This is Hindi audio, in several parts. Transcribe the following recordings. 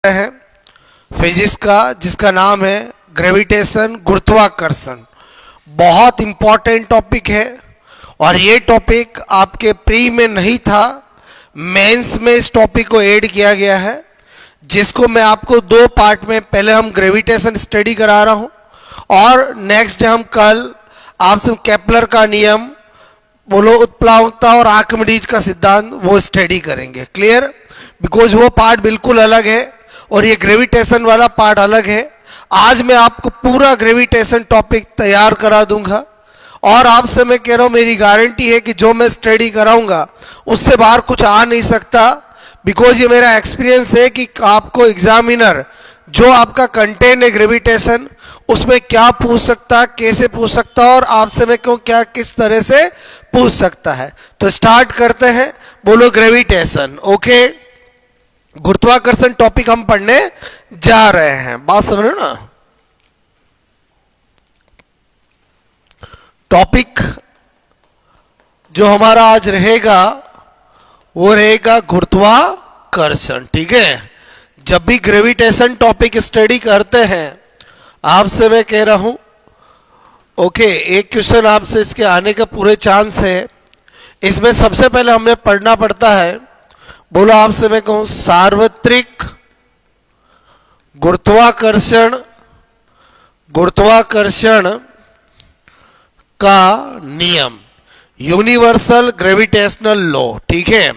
है फिजिक्स का जिसका नाम है ग्रेविटेशन, गुरुत्वाकर्षण। बहुत इंपॉर्टेंट टॉपिक है और ये टॉपिक आपके प्री में नहीं था, मेंस में इस टॉपिक को ऐड किया गया है, जिसको मैं आपको दो पार्ट में, पहले हम ग्रेविटेशन स्टडी करा रहा हूँ और नेक्स्ट डे हम कल आपसे केपलर का नियम, बोलो उत्प्लावकता और आर्किमिडीज का सिद्धांत वो स्टडी करेंगे। क्लियर? बिकॉज वो पार्ट बिल्कुल अलग है और ये ग्रेविटेशन वाला पार्ट अलग है। आज मैं आपको पूरा ग्रेविटेशन टॉपिक तैयार करा दूंगा और आपसे मैं कह रहा हूं, मेरी गारंटी है कि जो मैं स्टडी कराऊंगा उससे बाहर कुछ आ नहीं सकता। बिकॉज ये मेरा एक्सपीरियंस है कि आपको एग्जामिनर जो आपका कंटेंट है ग्रेविटेशन, उसमें क्या पूछ सकता, कैसे पूछ सकता और आपसे मैं क्यों क्या किस तरह से पूछ सकता है। तो स्टार्ट करते हैं। बोलो ग्रेविटेशन। ओके, गुरुत्वाकर्षण टॉपिक हम पढ़ने जा रहे हैं, बात समझ रहे हो ना। टॉपिक जो हमारा आज रहेगा वो रहेगा गुरुत्वाकर्षण। ठीक है, जब भी ग्रेविटेशन टॉपिक स्टडी करते हैं आपसे मैं कह रहा हूं, ओके, एक क्वेश्चन आपसे इसके आने का पूरे चांस है। इसमें सबसे पहले हमें पढ़ना पड़ता है, बोलो आपसे मैं कहूं, सार्वत्रिक गुरुत्वाकर्षण, गुरुत्वाकर्षण का नियम, यूनिवर्सल ग्रेविटेशनल लॉ। ठीक है,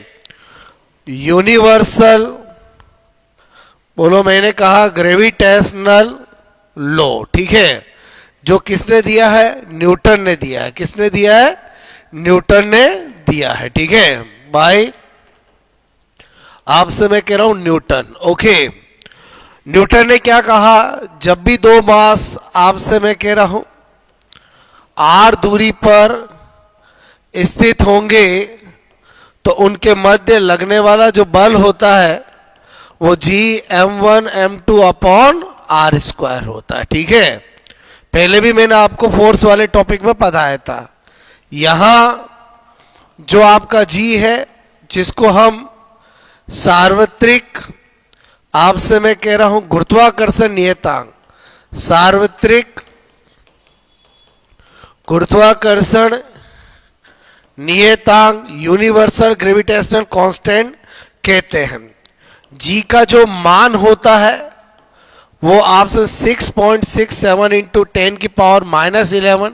यूनिवर्सल, बोलो मैंने कहा ग्रेविटेशनल लॉ। ठीक है, जो किसने दिया है? न्यूटन ने दिया है। किसने दिया है? न्यूटन ने दिया है। ठीक है भाई, आपसे मैं कह रहा हूं न्यूटन। ओके, न्यूटन ने क्या कहा? जब भी दो मास, आपसे मैं कह रहा हूं, आर दूरी पर स्थित होंगे तो उनके मध्य लगने वाला जो बल होता है वो G(m1 m2) upon R square होता है। ठीक है, पहले भी मैंने आपको फोर्स वाले टॉपिक में बताया था। यहां जो आपका G है, जिसको हम सार्वत्रिक, आपसे मैं कह रहा हूं गुरुत्वाकर्षण नियतांक, सार्वत्रिक गुरुत्वाकर्षण नियतांक, यूनिवर्सल ग्रेविटेशनल कांस्टेंट कहते हैं। G का जो मान होता है वो आपसे 6.67 इंटू 10 की power -11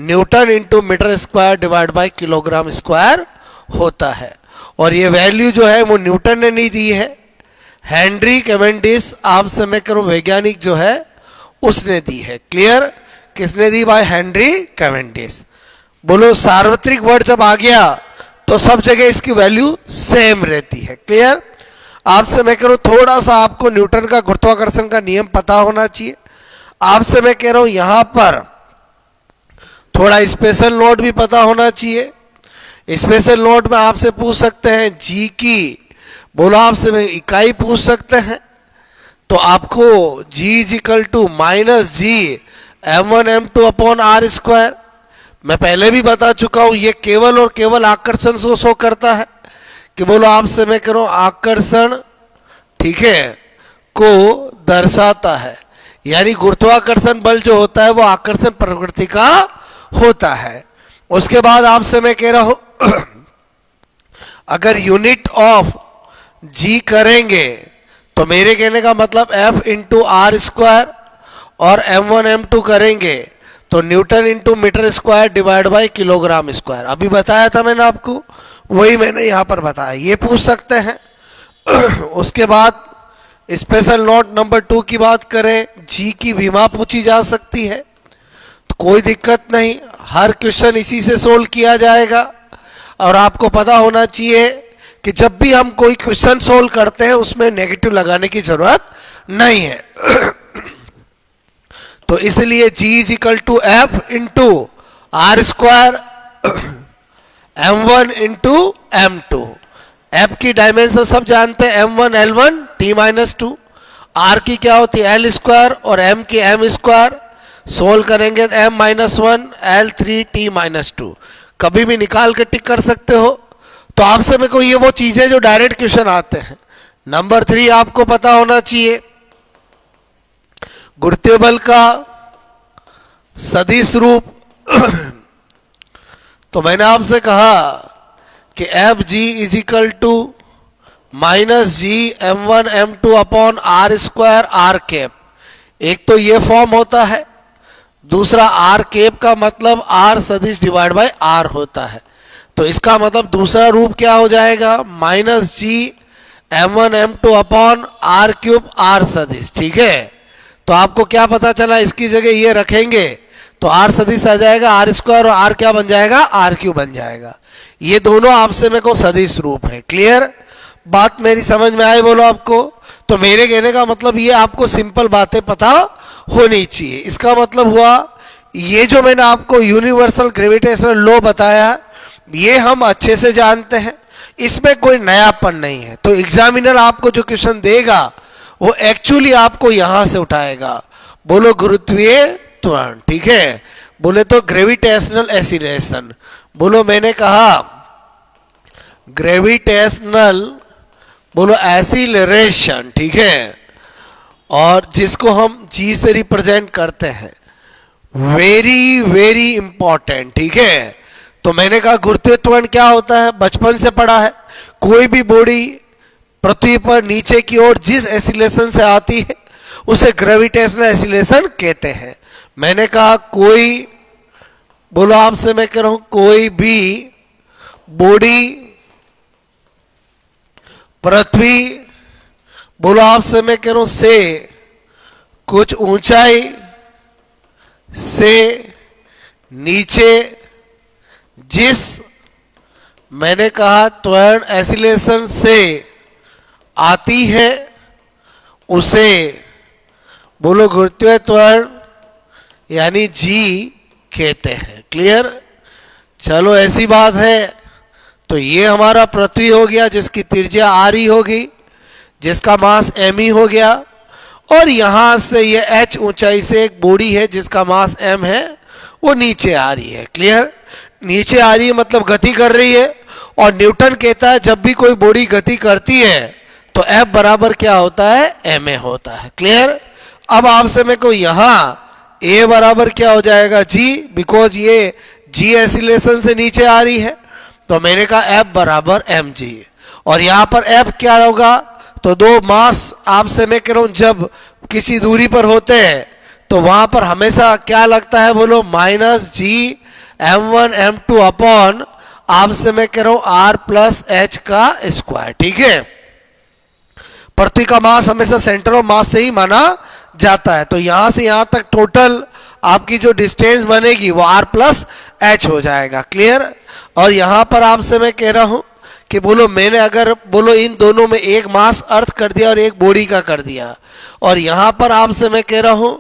newton into metre square divide by kilogram square होता है। और ये वैल्यू जो है वो न्यूटन ने नहीं दी है, हेनरी कैवेंडिश, आपसे मैं करूं वैज्ञानिक जो है उसने दी है। क्लियर? किसने दी भाई? Henry Cavendish. बोलो सार्वत्रिक वर्ड जब आ गया तो सब जगह इसकी वैल्यू सेम रहती है। क्लियर? आपसे मैं कह रहा हूं थोड़ा सा आपको न्यूटन का गुरुत्वाकर्षण का नियम पता होना चाहिए। आपसे मैं कह रहा हूं यहां पर थोड़ा स्पेशल नोट भी पता होना चाहिए। स्पेशल नोट में आपसे पूछ सकते हैं जी की, बोलो आपसे मैं इकाई पूछ सकते हैं, तो आपको G = -G(m1 m2) upon R square. मैं पहले भी बता चुका हूं, ये केवल और केवल आकर्षण को शो करता है कि बोलो आपसे मैं कह रहा हूं आकर्षण, ठीक है, को दर्शाता है। यानी गुरुत्वाकर्षण बल जो होता है वो आकर्षण प्रकृति का होता है। उसके बाद आपसे मैं कह रहा हूं अगर यूनिट ऑफ G करेंगे तो मेरे कहने का मतलब F इंटू आर स्क्वायर, और m1 m2 करेंगे तो newton into metre square divide by kilogram square. अभी बताया था मैंने आपको, वही मैंने यहां पर बताया, ये पूछ सकते हैं। उसके बाद स्पेशल नोट नंबर 2 की बात करें, G की विमा पूछी जा सकती है, तो कोई दिक्कत नहीं, हर क्वेश्चन इसी से सोल्व किया जाएगा। और आपको पता होना चाहिए कि जब भी हम कोई क्वेश्चन सोल्व करते हैं उसमें नेगेटिव लगाने की जरूरत नहीं है। तो इसलिए G = F into R square m1 into m2। F की डायमेंशन सब जानते हैं, m1 L1 T-2, R की क्या होती है L स्क्वायर और M की M स्क्वायर। सोल्व करेंगे M-1 L3 T-2, कभी भी निकाल के टिक कर सकते हो। तो आपसे मेरे को ये वो चीजें जो डायरेक्ट क्वेश्चन आते हैं, नंबर 3 आपको पता होना चाहिए, गुरुत्वीय बल का सदिश रूप। तो मैंने आपसे कहा कि F G is equal to minus G m1 m2 upon R square R cap. एक तो ये फॉर्म होता है, दूसरा आर कैप का मतलब आर सदिश डिवाइड बाय आर होता है। तो इसका मतलब दूसरा रूप क्या हो जाएगा, minus G m1 m2 upon R cube R सदिश। ठीक है, तो आपको क्या पता चला, इसकी जगह ये रखेंगे तो आर सदिश आ जाएगा, आर स्क्वायर और आर क्या बन जाएगा, आर क्यूब बन जाएगा। ये दोनों आपसे मेरे को सदिश रूप है। क्लियर, बात मेरी समझ में आई बोलो आपको? तो मेरे कहने का मतलब ये आपको सिंपल बातें पता होनी चाहिए। इसका मतलब हुआ ये जो मैंने आपको यूनिवर्सल ग्रेविटेशनल लॉ बताया ये हम अच्छे से जानते हैं, इसमें कोई नयापन नहीं है। तो एग्जामिनर आपको जो क्वेश्चन देगा वो एक्चुअली आपको यहां से उठाएगा। बोलो गुरुत्वीय त्वरण, ठीक है, बोले तो ग्रेविटेशनल एक्सीलरेशन। बोलो मैंने कहा ग्रेविटेशनल, बोलो एक्सीलरेशन, ठीक है, और जिसको हम जी से रिप्रेजेंट करते हैं, वेरी वेरी इंपॉर्टेंट। ठीक है, तो मैंने कहा गुरुत्वीय त्वरण क्या होता है, बचपन से पढ़ा है। कोई भी बॉडी पृथ्वी पर नीचे की ओर जिस एक्सीलरेशन से आती है उसे ग्रेविटेशनल एक्सीलरेशन कहते हैं। मैंने कहा कोई, बोलो आपसे मैं कह रहा हूं, कोई भी बॉडी पृथ्वी, बोलो आपसे मैं कह रहा हूं, से कुछ ऊंचाई से नीचे जिस, मैंने कहा त्वरण एक्सीलरेशन से आती है उसे बोलो गुरुत्वीय त्वरण यानी जी कहते हैं। क्लियर, चलो ऐसी बात है। तो ये हमारा पृथ्वी हो गया जिसकी त्रिज्या आर ही होगी, जिसका मास एम ही हो गया, और यहां से ये एच ऊंचाई से एक बॉडी है जिसका मास एम है, वो नीचे आ रही है। क्लियर, नीचे आ रही है मतलब गति कर रही है, और न्यूटन कहता है जब भी कोई बॉडी गति करती है तो एफ बराबर क्या होता है, एम ए होता है। क्लियर, अब आपसे मैं को यहां ए बराबर क्या हो जाएगा, जी, बिकॉज ये जी एक्सीलरेशन से नीचे आ रही है, तो मैंने कहा एफ बराबर एम जी। और यहां पर एफ क्या होगा, तो दो मास आपसे मैं कह रहा हूं जब किसी दूरी पर होते हैं तो वहां पर हमेशा क्या लगता है, बोलो minus G m1 m2 upon आपसे मैं कह रहा हूं आर प्लस एच का स्क्वायर। ठीक है, पृथ्वी का मास हमेशा सेंटर ऑफ मास से ही माना जाता है। तो यहां से यहां तक टोटल आपकी जो डिस्टेंस बनेगी वो आर प्लस एच हो जाएगा। क्लियर, और यहां पर आपसे मैं कह रहा हूं कि बोलो मैंने अगर बोलो इन दोनों में एक मास अर्थ कर दिया और एक बॉडी का कर दिया, और यहां पर आपसे मैं कह रहा हूं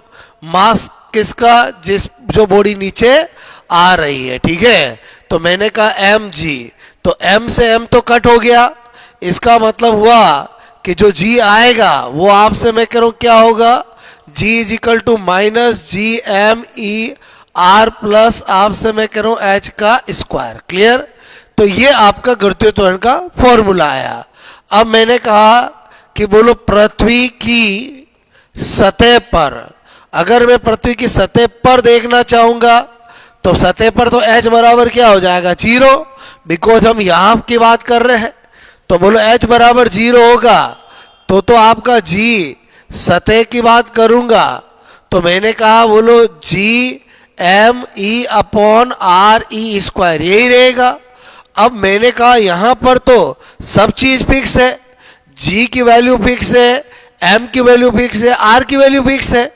मास किसका, जिस जो बॉडी नीचे आ रही है। ठीक है, तो मैंने कहा एम जी, तो एम से एम तो कट हो गया, इसका मतलब हुआ कि जो जी आएगा वो आपसे मैं कह रहा हूं क्या होगा, g is equal to minus G M E R plus आपसे मैं कह रहा हूं एच का स्क्वायर। क्लियर, तो ये आपका गुरुत्वीय त्वरण का फॉर्मूला आया। अब मैंने कहा कि बोलो पृथ्वी की सतह पर, अगर मैं पृथ्वी की सतह पर देखना चाहूंगा तो सतह पर तो h बराबर क्या हो जाएगा, 0, बिकॉज हम यहां की बात कर रहे हैं। तो बोलो h बराबर 0 होगा तो आपका g सतह की बात करूंगा तो मैंने कहा बोलो G M E upon R E square, यही रहेगा। अब मैंने कहा यहां पर तो सब चीज फिक्स है, g की वैल्यू फिक्स है, m की वैल्यू फिक्स है, r की वैल्यू फिक्स है।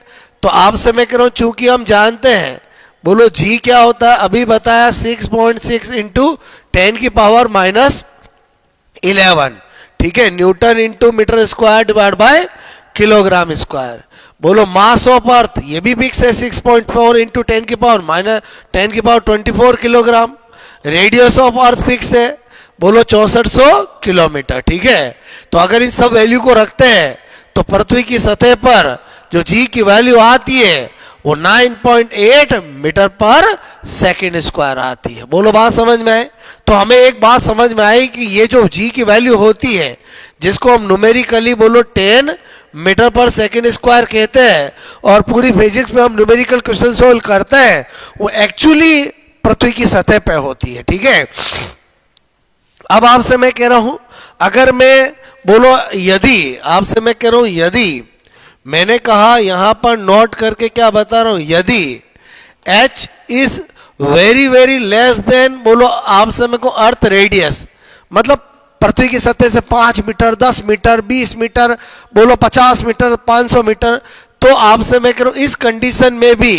तो आपसे मैं कह रहा हूं चूंकि हम जानते हैं, बोलो g क्या होता है, अभी बताया 6.6 इंटू 10 की पावर माइनस 11, ठीक है, newton into metre square divide by kilogram square. बोलो मास ऑफ अर्थ ये भी फिक्स है 6.4 इंटू 10 की पावर माइनस 10 की power 24 kilogram. Radius of earth fix है, बोलो 6400 किलोमीटर। ठीक है, तो अगर इन सब वैल्यू को रखते हैं तो पृथ्वी की सतह पर जो जी की वैल्यू आती है वो 9.8 मीटर पर सेकेंड स्क्वायर आती है। बोलो बात समझ में आए? तो हमें एक बात समझ में आई कि ये जो जी की वैल्यू होती है जिसको हम न्यूमेरिकली बोलो 10 मीटर पर सेकेंड स्क्वायर कहते हैं और पूरी फिजिक्स में हम न्यूमेरिकल क्वेश्चन सोल्व करते हैं, वो एक्चुअली पृथ्वी की सतह पे होती है। ठीक है, अब आपसे मैं कह रहा हूं, अगर मैं बोलो यदि, आपसे मैं कह रहा हूं यदि, मैंने कहा यहां पर नोट करके क्या बता रहा हूं, यदि h is very very less than, बोलो आपसे मेरे को अर्थ रेडियस, मतलब पृथ्वी की सतह से 5 मीटर, 10 मीटर, 20 मीटर, बोलो 50 मीटर, 500 मीटर, तो आपसे मैं कह रहा हूं इस कंडीशन में भी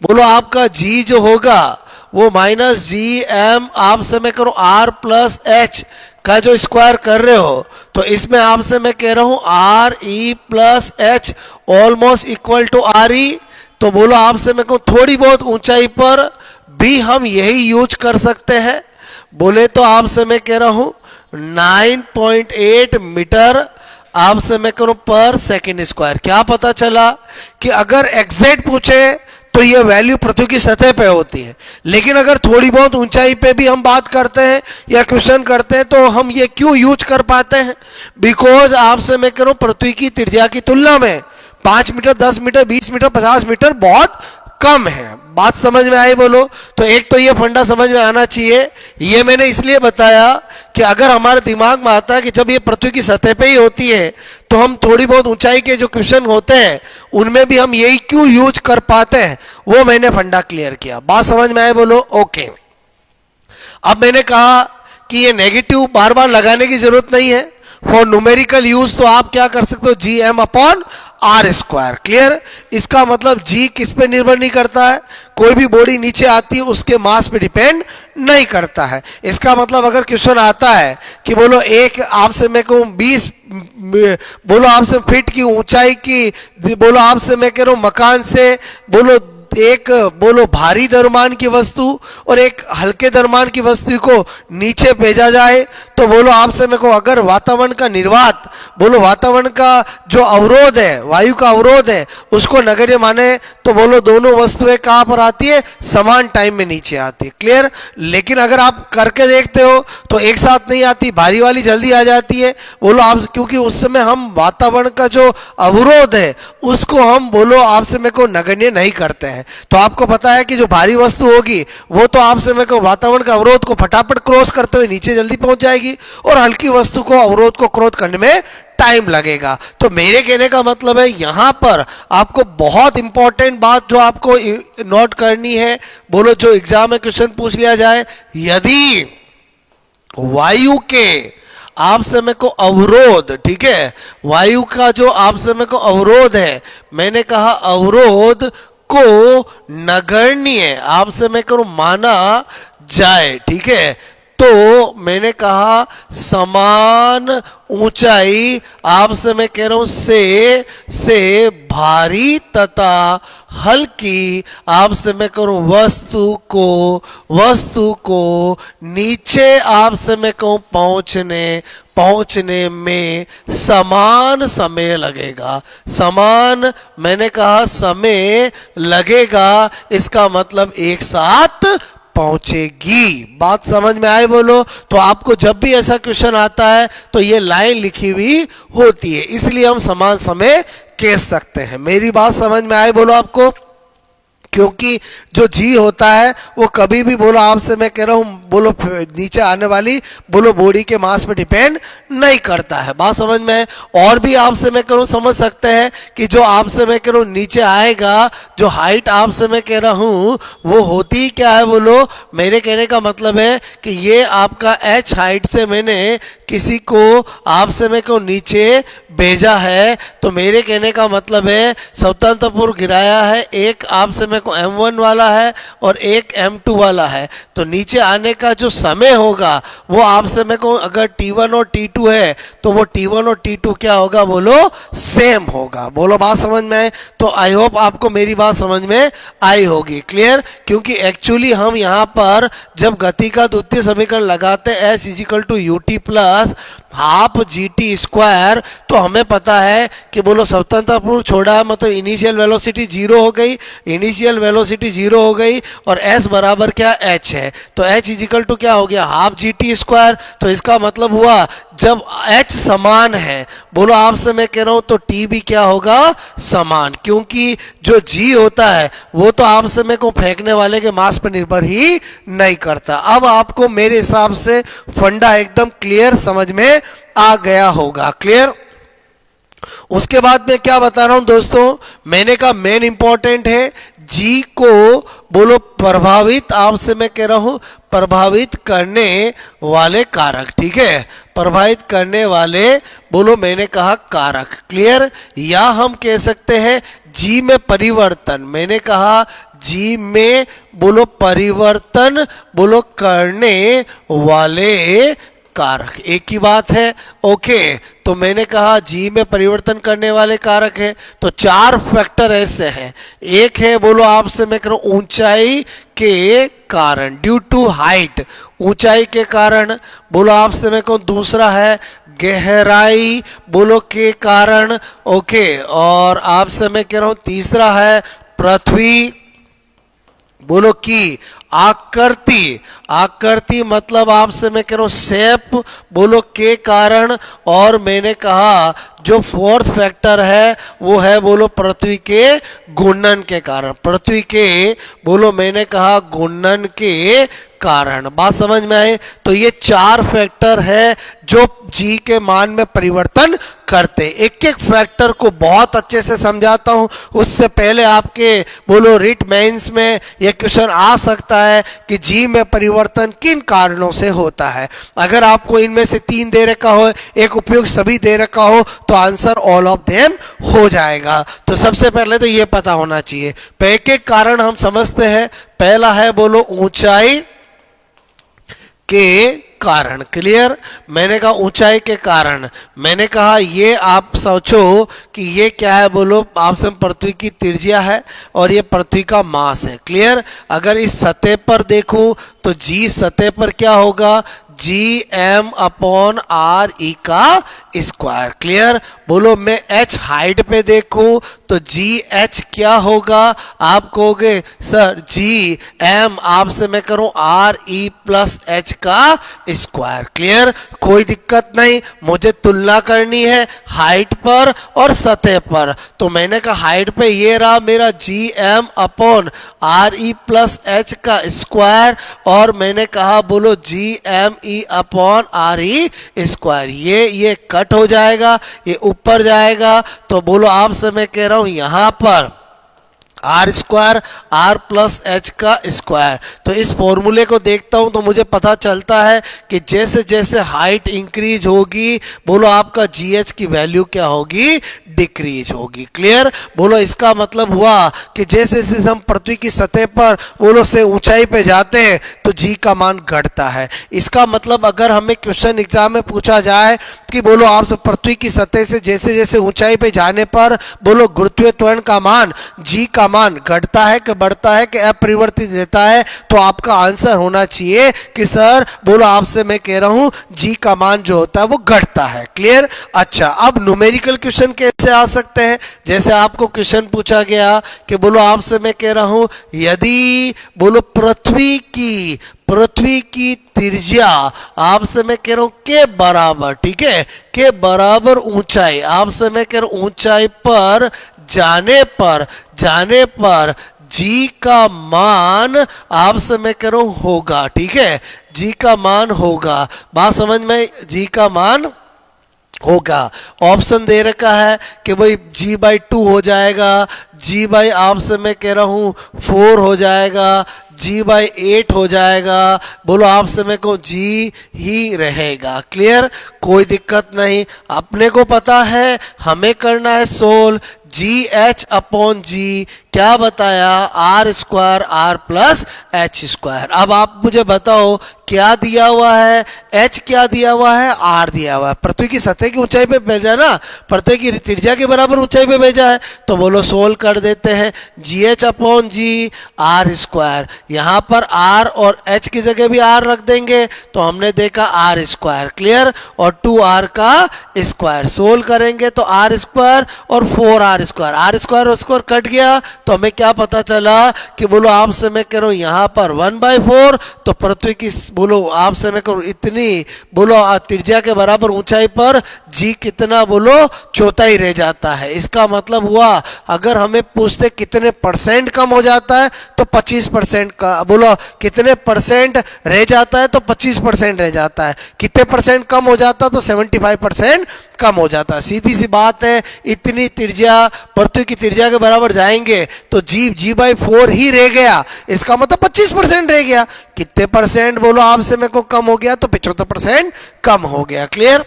बोलो आपका g जो होगा वो माइनस जी एम, आपसे मैं करूं आर प्लस एच का जो स्क्वायर कर रहे हो, तो इसमें आपसे मैं कह रहा हूं R E plus H almost equal to R E. तो बोलो आपसे मैं कहूं थोड़ी बहुत ऊंचाई पर भी हम यही यूज कर सकते हैं। बोले तो आपसे मैं कह रहा हूं 9.8 मीटर आपसे मैं करूं पर सेकेंड स्क्वायर। क्या पता चला कि अगर एग्जैक्ट पूछे तो ये वैल्यू पृथ्वी की सतह पे होती है, लेकिन अगर थोड़ी बहुत ऊंचाई पे भी हम बात करते हैं या क्वेश्चन करते हैं तो हम ये क्यों यूज कर पाते हैं? बिकॉज आपसे मैं कह रहा हूं पृथ्वी की त्रिज्या की तुलना में 5 मीटर, 10 मीटर, 20 मीटर, 50 मीटर बहुत कम है। बात समझ में आई? बोलो तो एक तो ये फंडा समझ में आना चाहिए। ये मैंने इसलिए बताया कि अगर हमारे दिमाग में आता है कि जब ये पृथ्वी की सतह पे ही होती है तो हम थोड़ी बहुत ऊंचाई के जो क्वेश्चन होते हैं उनमें भी हम यही क्यों यूज कर पाते हैं, वो मैंने फंडा क्लियर किया। बात समझ में आए? बोलो ओके। अब मैंने कहा कि ये नेगेटिव बार बार लगाने की जरूरत नहीं है, फॉर न्यूमेरिकल यूज तो आप क्या कर सकते हो, G M upon R square. Clear? इसका मतलब जी किस पे निर्भर नहीं करता है, कोई भी बॉडी नीचे आती है उसके मास पे डिपेंड नहीं करता है। इसका मतलब अगर क्वेश्चन आता है कि बोलो एक आपसे मैं कहूं 20 बोलो आपसे फीट की ऊंचाई की, बोलो आपसे मैं कह रहा हूं मकान से बोलो एक बोलो भारी द्रव्यमान की वस्तु और एक हल्के द्रव्यमान की वस्तु को नीचे भेजा जाए, तो बोलो आपसे मेरे को अगर वातावरण का निर्वात, बोलो वातावरण का जो अवरोध है, वायु का अवरोध है, उसको नगण्य माने तो बोलो दोनों वस्तुएं कहां पर आती है, समान टाइम में नीचे आती है। क्लियर? लेकिन अगर आप करके देखते हो तो एक साथ नहीं आती, भारी वाली जल्दी आ जाती है। बोलो आप, क्योंकि उस समय हम वातावरण का जो अवरोध है उसको हम बोलो आपसे मेरे को नगण्य नहीं करते हैं। तो आपको पता है कि जो भारी वस्तु होगी वो तो आपसे मेरे को वातावरण का अवरोध को फटाफट क्रॉस करते हुए नीचे जल्दी पहुंच जाएगी, और हल्की वस्तु को अवरोध को क्रॉस करने में टाइम लगेगा। तो मेरे कहने का मतलब है यहां पर आपको बहुत इंपॉर्टेंट बात जो आपको नोट करनी है, बोलो जो एग्जाम में क्वेश्चन पूछ लिया जाए, यदि वायु के आपसे मेरे को अवरोध, ठीक है, वायु का जो आपसे मेरे को अवरोध है, मैंने कहा अवरोध को नगण्य आपसे मैं करूं माना जाए, ठीक है, तो मैंने कहा समान ऊंचाई आपसे मैं कह रहा हूं से भारी तथा हल्की आपसे मैं करूं वस्तु को नीचे आपसे मैं कहूं पहुंचने में समान समय लगेगा। समान मैंने कहा समय लगेगा, इसका मतलब एक साथ पहुंचेगी। बात समझ में आए? बोलो तो आपको जब भी ऐसा क्वेश्चन आता है तो ये लाइन लिखी हुई होती है, इसलिए हम समान समय कह सकते हैं। मेरी बात समझ में आए? बोलो आपको, क्योंकि जो जी होता है वो कभी भी बोलो आपसे मैं कह रहा हूं बोलो नीचे आने वाली बोलो बॉडी के मास पे डिपेंड नहीं करता है। बात समझ में है? और भी आपसे मैं कह रहा हूं समझ सकते हैं कि जो आपसे मैं कह रहा हूं नीचे आएगा, जो हाइट आपसे मैं कह रहा हूं वो होती क्या है, बोलो मेरे कहने का मतलब है कि ये आपका h हाइट से मैंने किसी को आपसे मैं कहूं नीचे भेजा है, तो मेरे कहने का मतलब है स्वतंत्रपुर गिराया है, एक आपसे मैं को M1 वाला है और एक M2 वाला है, तो नीचे आने का जो समय होगा वो आपसे मैं को अगर T1 और T2 है तो वो T1 और T2 क्या होगा, बोलो सेम होगा। बोलो बात समझ में आए? तो आई होप आपको मेरी बात समझ में आई होगी। क्लियर? क्योंकि एक्चुअली हम यहाँ पर जब गति का द्वितीय समीकरण लगाते हैं S = UT plus half G T square, तो हमें पता है कि बोलो स्वतंत्र पूर्व छोड़ा है मतलब इनिशियल वेलोसिटी जीरो हो गई, इनिशियल वेलोसिटी जीरो हो गई और s बराबर क्या h है, तो h इजिकल टू क्या हो गया हाफ जी टी स्क्वायर। तो इसका मतलब हुआ जब h समान है, बोलो आपसे मैं कह रहा हूं तो t भी क्या होगा समान, क्योंकि जो g होता है वो तो आपसे मैं को फेंकने वाले के मास पर निर्भर ही नहीं करता। अब आपको मेरे हिसाब से फंडा एकदम क्लियर समझ में आ गया होगा। क्लियर। उसके बाद मैं क्या बता रहा हूं दोस्तों, मैंने कहा मेन इंपॉर्टेंट है जी को बोलो प्रभावित, आपसे मैं कह रहा हूं प्रभावित करने वाले कारक। ठीक है, प्रभावित करने वाले बोलो मैंने कहा कारक। क्लियर। या हम कह सकते हैं जी में परिवर्तन, मैंने कहा जी में बोलो परिवर्तन बोलो करने वाले कारक, एक ही बात है। ओके, तो मैंने कहा जी में परिवर्तन करने वाले कारक है, तो चार फैक्टर ऐसे हैं। एक है बोलो आपसे मैं करूं ऊंचाई के कारण, ड्यू टू हाइट, ऊंचाई के कारण बोलो आपसे मैं कहूं। दूसरा है गहराई बोलो के कारण। ओके, और आपसे मैं कह रहा हूं तीसरा है पृथ्वी बोलो की आकृति, आकृति मतलब आपसे मैं कह रहा हूं शेप बोलो के कारण, और मैंने कहा जो फोर्थ फैक्टर है वो है बोलो पृथ्वी के घूर्णन के कारण, पृथ्वी के बोलो मैंने कहा घूर्णन के कारण। बात समझ में आई। तो ये चार फैक्टर है जो जी के मान में परिवर्तन करते। एक एक फैक्टर को बहुत अच्छे से समझाता हूं, उससे पहले आपके बोलो रिट मेंस में यह क्वेश्चन आ सकता है कि जी में परिवर्तन किन कारणों से होता है। अगर आपको इनमें से तीन दे रखा हो, एक उपयुक्त सभी दे रखा हो, तो आंसर ऑल ऑफ देम हो जाएगा। तो सबसे पहले तो ये पता होना चाहिए। एक एक कारण हम समझते हैं। पहला है बोलो ऊंचाई के कारण। क्लियर। मैंने कहा ऊंचाई के कारण, मैंने कहा ये आप सोचो कि ये क्या है बोलो आपसे पृथ्वी की त्रिज्या है और ये पृथ्वी का मास है। क्लियर। अगर इस सतह पर देखूं तो जी सतह पर क्या होगा, G M upon R E का स्क्वायर। क्लियर। बोलो मैं एच हाइट पे देखूं तो जी एच क्या होगा, आप कहोगे सर जी एम आपसे मैं करूं आर ई प्लस एच का स्क्वायर। क्लियर। कोई दिक्कत नहीं, मुझे तुलना करनी है हाइट पर और सतह पर, तो मैंने कहा हाइट पे ये रहा मेरा G M upon R E plus H का स्क्वायर, और मैंने कहा बोलो G M E upon R E square. ये कट हो जाएगा, ये ऊपर जाएगा, तो बोलो आपसे मैं कह रहा हूं यहां पर R square R plus H का स्क्वायर। तो इस फॉर्मूले को देखता हूं तो मुझे पता चलता है कि जैसे जैसे हाइट इंक्रीज होगी बोलो आपका जी एच की वैल्यू क्या होगी, डिक्रीज होगी। क्लियर। बोलो इसका मतलब हुआ कि जैसे जैसे हम पृथ्वी की सतह पर बोलो से ऊंचाई पे जाते हैं तो जी का मान घटता है। इसका मतलब अगर हमें क्वेश्चन एग्जाम में पूछा जाए कि बोलो आप पृथ्वी की सतह से जैसे जैसे ऊंचाई पे जाने पर बोलो गुरुत्वीय त्वरण का मान जी का मान घटता है कि बढ़ता है कि अपरिवर्तित रहता है, तो आपका आंसर होना चाहिए कि सर बोलो आपसे मैं कह रहा हूं जी का मान जो होता है वो घटता है। क्लियर। अच्छा, अब न्यूमेरिकल क्वेश्चन कैसे आ सकते हैं, जैसे आपको क्वेश्चन पूछा गया कि बोलो आपसे मैं कह रहा हूं यदि बोलो पृथ्वी की त्रिज्या आपसे मैं कह रहा हूं के बराबर, ठीक है, के बराबर ऊंचाई, आपसे मैं कह रहा हूं ऊंचाई पर जाने पर जी का मान आपसे मैं कह रहा हूं होगा। ठीक है, जी का मान होगा। बात समझ में, जी का मान होगा। ऑप्शन दे रखा है कि भाई जी बाई 2 हो जाएगा, जी बाई आपसे मैं कह रहा हूं 4 हो जाएगा, जी बाई 8 हो जाएगा, बोलो आपसे मैं कहूँ जी ही रहेगा। क्लियर। कोई दिक्कत नहीं, अपने को पता है हमें करना है solve G H upon G क्या बताया, R square R plus H square. अब आप मुझे बताओ क्या दिया हुआ है, h क्या दिया हुआ है, r दिया हुआ है। पृथ्वी की सतह की ऊंचाई पे भेजा ना, पृथ्वी की त्रिज्या के बराबर ऊंचाई पे भेजा है, तो बोलो सोल्व कर देते हैं। GH upon G R square, यहाँ पर r और h की जगह भी r रख देंगे तो हमने देखा r स्क्वायर, क्लियर, और 2r का स्क्वायर। सोल्व करेंगे तो r स्क्वायर और 4r स्क्वायर, r स्क्वायर और स्क्वायर कट गया तो हमें क्या पता चला कि बोलो आपसे मैं कह रहा हूँ यहाँ पर 1/4, तो पृथ्वी की बोलो आपसे मैं करूँ इतनी बोलो त्रिज्या के बराबर ऊंचाई पर जी कितना बोलो चौथाई रह जाता है। इसका मतलब हुआ अगर हमें पूछते कितने परसेंट कम हो जाता है तो 25% का, बोलो कितने परसेंट रह जाता है तो 25% रह जाता है, कितने परसेंट कम हो जाता है तो 75% कम हो जाता है। सीधी सी बात है, इतनी त्रिज्या पृथ्वी की त्रिज्या के बराबर जाएंगे तो g/4 ही रह गया, इसका मतलब 25% रह गया। कितने परसेंट बोलो आपसे मेरे को कम हो गया तो 75% कम हो गया, क्लियर।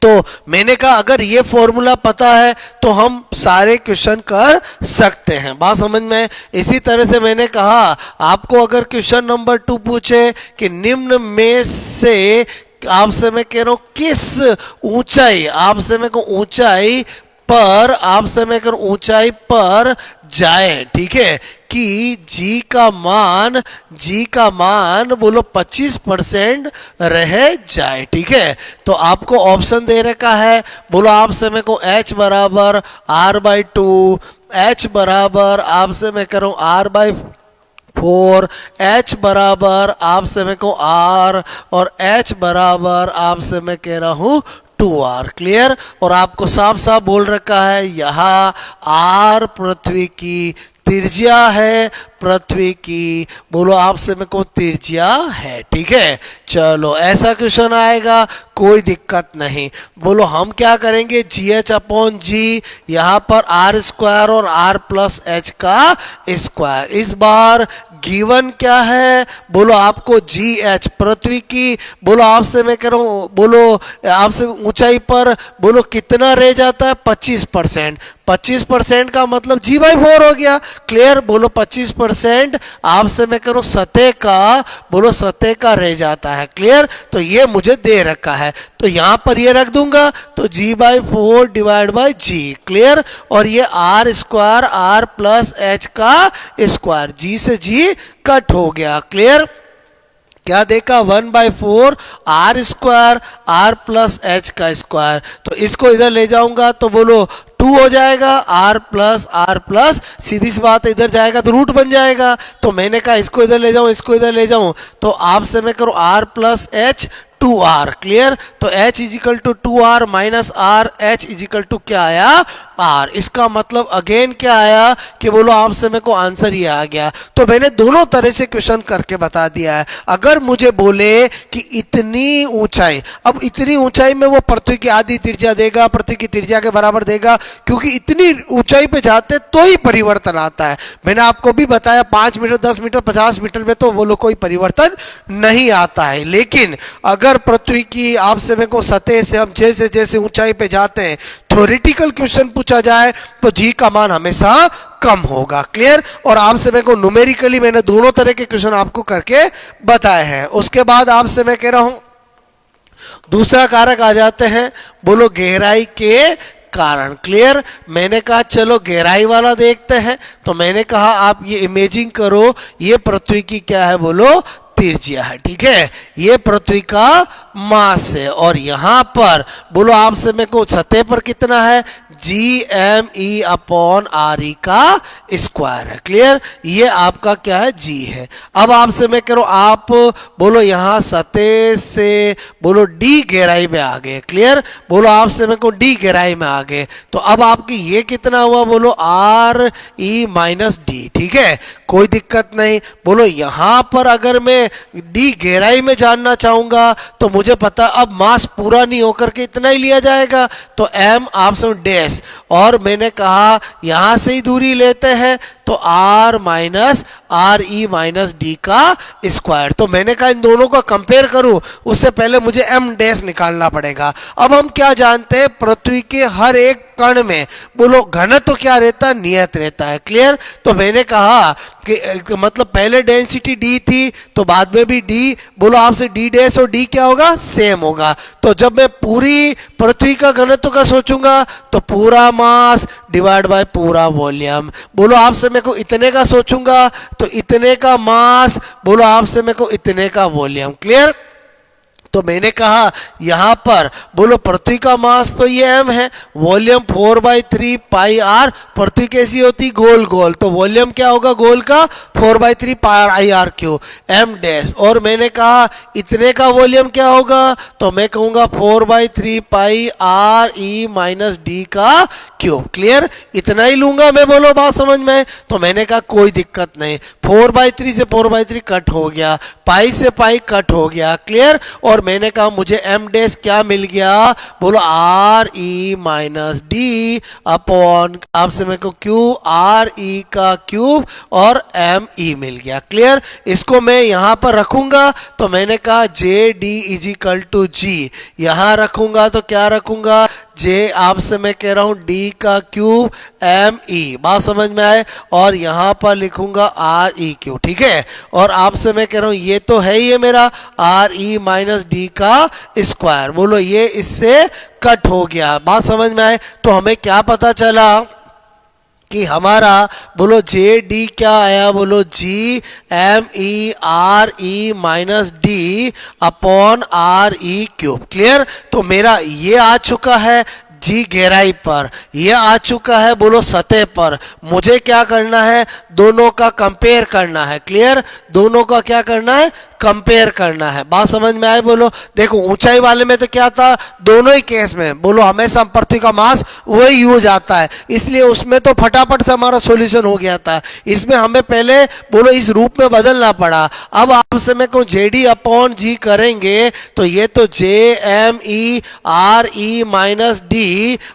तो मैंने कहा अगर ये फॉर्मूला पता है तो हम सारे क्वेश्चन कर सकते हैं, बात समझ में। इसी तरह से मैंने कहा आपको अगर क्वेश्चन नंबर 2 पूछे कि निम्न में से आपसे मैं कह रहा हूं किस ऊंचाई, आपसे मैं कहूं ऊंचाई पर, आपसे मैं कह ऊंचाई पर जाए, ठीक है, कि जी का मान बोलो 25% रह जाए, ठीक है। तो आपको ऑप्शन दे रखा है, बोलो आपसे मैं को h बराबर r/2, h बराबर आपसे मैं कह रहा हूं r/4, h बराबर आपसे मैं को r, और h बराबर आपसे मैं कह रहा हूं 2r, क्लियर। और आपको साफ साफ बोल रखा है यहाँ r पृथ्वी की त्रिज्या है, पृथ्वी की बोलो आपसे में को त्रिज्या है, ठीक है। चलो ऐसा क्वेश्चन आएगा कोई दिक्कत नहीं। बोलो हम क्या करेंगे, GH अपॉन जी, यहाँ पर r स्क्वायर और r प्लस h का स्क्वायर। इस बार गिवन क्या है, बोलो आपको GH पृथ्वी की बोलो आपसे मैं कह रहा हूँ बोलो आपसे ऊंचाई पर बोलो कितना रह जाता है 25%, 25% का मतलब g/4 हो गया, क्लियर। बोलो 25% आपसे मैं करूं सतह का, बोलो सतह का रह जाता है, क्लियर। तो ये मुझे दे रखा है तो यहां पर ये रख दूंगा तो g/4 divide by g, clear. और ये r square r plus h का स्क्वायर, g से g कट हो गया, क्लियर। क्या देखा, 1/4 r square r plus h का स्क्वायर, तो इसको इधर ले जाऊंगा तो बोलो 2 हो जाएगा, r प्लस सीधी सी बात है इधर जाएगा तो रूट बन जाएगा। तो मैंने कहा इसको इधर ले जाऊं, इसको इधर ले जाऊं, तो आपसे मैं करूं r plus h 2r, clear. तो h equal to 2r minus r, h equal to क्या आया r। इसका मतलब अगेन क्या आया कि बोलो आपसे मेरे को आंसर ये आ गया। तो मैंने दोनों तरह से क्वेश्चन करके बता दिया है। अगर मुझे बोले कि इतनी ऊंचाई, अब इतनी ऊंचाई में वो पृथ्वी की आधी त्रिज्या देगा, पृथ्वी की त्रिज्या के बराबर देगा, क्योंकि इतनी ऊंचाई पे जाते तो ही परिवर्तन आता है। मैंने आपको भी बताया 5 मीटर 10 मीटर 50 मीटर में तो बोलो कोई परिवर्तन नहीं आता है। लेकिन अगर पृथ्वी की आपसे मेरे को सतह से हम जैसे जैसे ऊंचाई पे जाते हैं, थ्योरेटिकल क्वेश्चन पूछा जाए तो जी का मान हमेशा कम होगा, क्लियर। और आपसे मैं को न्यूमेरिकली मैंने दोनों तरह के क्वेश्चन आपको करके बताए हैं। उसके बाद आपसे मैं कह रहा हूं दूसरा कारक आ जाते हैं, बोलो गहराई के कारण, क्लियर। मैंने कहा चलो गहराई वाला देखते हैं, तो मैंने कहा आप ये इमेजिंग करो, ये पृथ्वी की क्या है बोलो त्रिज्या है, ठीक है, ये पृथ्वी का मास है, और यहां पर बोलो आपसे मैं को सतह पर कितना है GME अपॉन RE का स्क्वायर है, क्लियर। ये आपका क्या है G है। अब आपसे मैं कह रहा हूं आप बोलो यहां सतह से बोलो D गहराई में आ गए, क्लियर। बोलो आपसे मैं को D गहराई में आ गए, तो अब आपकी ये कितना हुआ बोलो RE माइनस D, ठीक है, कोई दिक्कत नहीं। बोलो यहां पर अगर मैं D गहराई में जानना चाहूंगा तो मुझे पता अब मास पूरा नहीं होकर के इतना ही लिया जाएगा, तो M आपसे डैश, और मैंने कहा यहां से ही दूरी लेते हैं तो R minus RE minus D का स्क्वायर। तो मैंने कहा इन दोनों को कंपेयर करूं उससे पहले मुझे M डैश निकालना पड़ेगा। अब हम क्या जानते हैं, पृथ्वी के हर एक कण में बोलो घनत्व तो क्या रहता है, नियत रहता है। क्लियर। तो मैंने कहा कि मतलब पहले डेंसिटी डी थी तो बाद में भी डी, बोलो आपसे डी डैश और डी क्या होगा, सेम होगा। तो जब मैं पूरी पृथ्वी का घनत्व का सोचूंगा तो पूरा मास डिवाइड बाय पूरा वॉल्यूम। बोलो आपसे मैं को इतने का सोचूंगा तो इतने का मास, बोलो आपसे मैं को इतने का वॉल्यूम। क्लियर। तो मैंने कहा यहां पर बोलो पृथ्वी का मास तो ये m है, वॉल्यूम 4/3 पाई आर। पृथ्वी कैसी होती, गोल गोल, तो वॉल्यूम क्या होगा गोल का, 4/3 पाई आर क्यू m डैश। और मैंने कहा इतने का वॉल्यूम क्या होगा, तो मैं कहूंगा 4/3 पाई आर ई माइनस डी का क्यूब। क्लियर। इतना ही लूंगा मैं, बोलो बात समझ में। तो मैंने कहा कोई दिक्कत नहीं, 4/3 से 4/3 कट हो गया, पाई से पाई कट हो गया। क्लियर। और मैंने कहा मुझे m डैश क्या मिल गया, बोलो R E minus D upon आपसे मेरे को क्यू आर ई का क्यूब और m ई मिल गया। क्लियर। इसको मैं यहां पर रखूंगा तो मैंने कहा जे डी इज इक्वल टू जी, यहां रखूंगा तो क्या रखूंगा, जे आपसे मैं कह रहा हूं डी का क्यूब एम ई, बात समझ में आए। और यहां पर लिखूंगा आर ई क्यू। ठीक है। और आपसे मैं कह रहा हूं ये तो है ही है मेरा आर ई माइनस डी का स्क्वायर, बोलो ये इससे कट हो गया, बात समझ में आए। तो हमें क्या पता चला कि हमारा बोलो जे डी क्या आया, बोलो G M E R E minus D upon R E cube. Clear. तो मेरा ये आ चुका है जी गहराई पर, यह आ चुका है बोलो सतह पर। मुझे क्या करना है, दोनों का कंपेयर करना है। क्लियर। दोनों का क्या करना है, कंपेयर करना है, बात समझ में आए। बोलो देखो ऊंचाई वाले में तो क्या था, दोनों ही केस में बोलो हमेशा पृथ्वी का मास वही यूज आता है, इसलिए उसमें तो फटाफट से हमारा सॉल्यूशन हो गया था। इसमें हमें पहले बोलो इस रूप में बदलना पड़ा। अब आपसे मैं कहूँ जे डी अपॉन जी करेंगे तो ये तो J M E R E minus D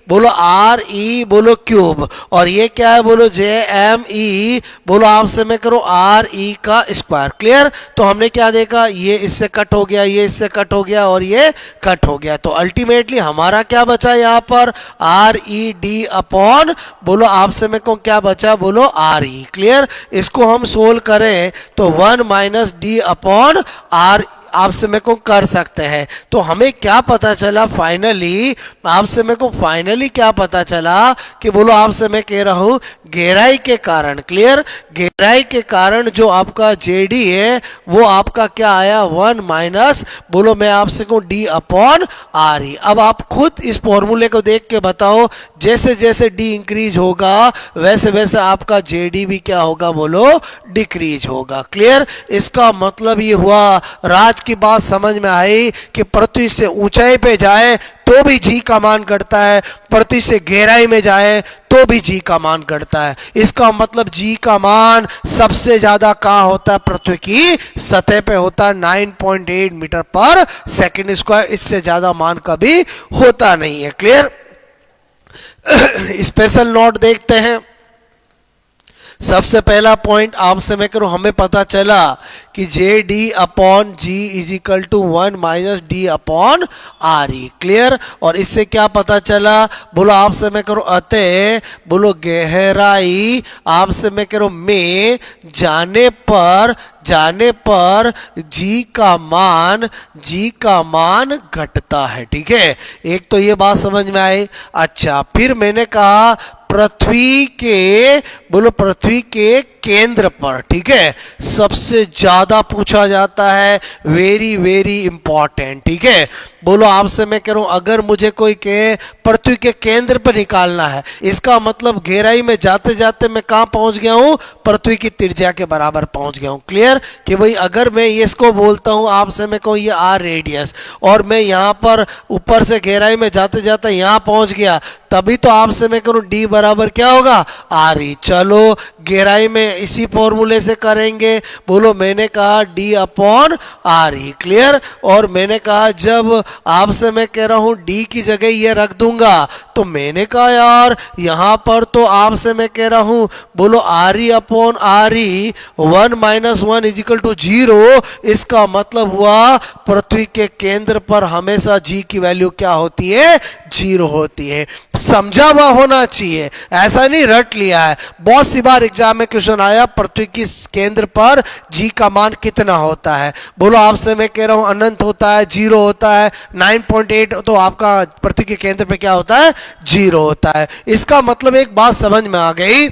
बोलो आर ई बोलो क्यूब, और ये क्या है बोलो जे एम ई बोलो आपसे मैं करो आर ई का स्क्वायर। क्लियर। तो हमने क्या देखा, ये इससे कट हो गया, ये इससे कट हो गया और ये कट हो गया। तो अल्टीमेटली हमारा क्या बचा यहाँ पर, आर ई डी अपॉन बोलो आपसे में को क्या बचा, बोलो आर ई। क्लियर। इसको हम सोल्व करें तो 1 माइनस डी अपॉन आर आपसे मेरे को कर सकते हैं। तो हमें क्या पता चला फाइनली, आपसे मेरे को फाइनली क्या पता चला कि बोलो आपसे मैं कह रहा हूं गहराई के कारण। क्लियर। गहराई के कारण जो आपका जेडी है वो आपका क्या आया, 1 माइनस बोलो मैं आपसे कहूं डी अपॉन आर ई। अब आप खुद इस फॉर्मूले को देख के बताओ, जैसे जैसे डी इंक्रीज होगा वैसे वैसे आपका जेडी भी क्या होगा, बोलो डिक्रीज होगा। क्लियर। इसका मतलब ये हुआ, राज की बात समझ में आई कि पृथ्वी से ऊंचाई पे जाए तो भी जी का मान घटता है, पृथ्वी से गहराई में जाए तो भी जी का मान घटता है। इसका मतलब जी का मान सबसे ज्यादा कहां होता है, पृथ्वी की सतह पे होता है, 9.8 मीटर पर सेकंड स्क्वायर। इससे ज्यादा मान कभी होता नहीं है। क्लियर। स्पेशल नोट देखते हैं। सबसे पहला पॉइंट आपसे मैं करूं, हमें पता चला कि J D upon G is equal to 1 minus D upon R E. Clear. और इससे क्या पता चला, बोलो आपसे मैं करूं अतः बोलो गहराई आपसे मैं करूं में जाने पर जी का मान घटता है। ठीक है। एक तो ये बात समझ में आई। अच्छा, फिर मैंने कहा पृथ्वी के केंद्र पर, ठीक है, सबसे ज्यादा पूछा जाता है, वेरी वेरी इंपॉर्टेंट। ठीक है। बोलो आपसे मैं कह रहा हूं अगर मुझे कोई कहे पृथ्वी के केंद्र पर निकालना है, इसका मतलब गहराई में जाते जाते मैं कहां पहुंच गया हूं, पृथ्वी की त्रिज्या के बराबर पहुंच गया हूं। क्लियर। कि भाई अगर मैं इसको बोलता हूं आपसे मैं कहूं ये आर रेडियस, और मैं यहां पर ऊपर से गहराई में जाते जाते यहां पहुंच गया, तभी तो आपसे मैं करूं डी बराबर क्या होगा, आर ई। चलो गहराई में इसी फॉर्मूले से करेंगे। बोलो मैंने कहा D upon R E. Clear. और मैंने कहा जब आपसे मैं कह रहा हूं डी की जगह ये रख दूंगा, तो मैंने कहा यार यहां पर तो आपसे मैं कह रहा हूं बोलो R E upon R E 1 minus 1 is equal to 0। इसका मतलब हुआ पृथ्वी के केंद्र पर हमेशा जी की वैल्यू क्या होती है, 0 होती है। समझा हुआ होना चाहिए, ऐसा नहीं रट लिया है। बहुत सी बार एग्जाम में क्वेश्चन आया पृथ्वी की केंद्र पर जी का मान कितना होता है, बोलो आपसे मैं कह रहा हूं अनंत होता है, 0 होता है, 9.8 तो आपका पृथ्वी के केंद्र पे क्या होता है, 0 होता है। इसका मतलब एक बात समझ में आ गई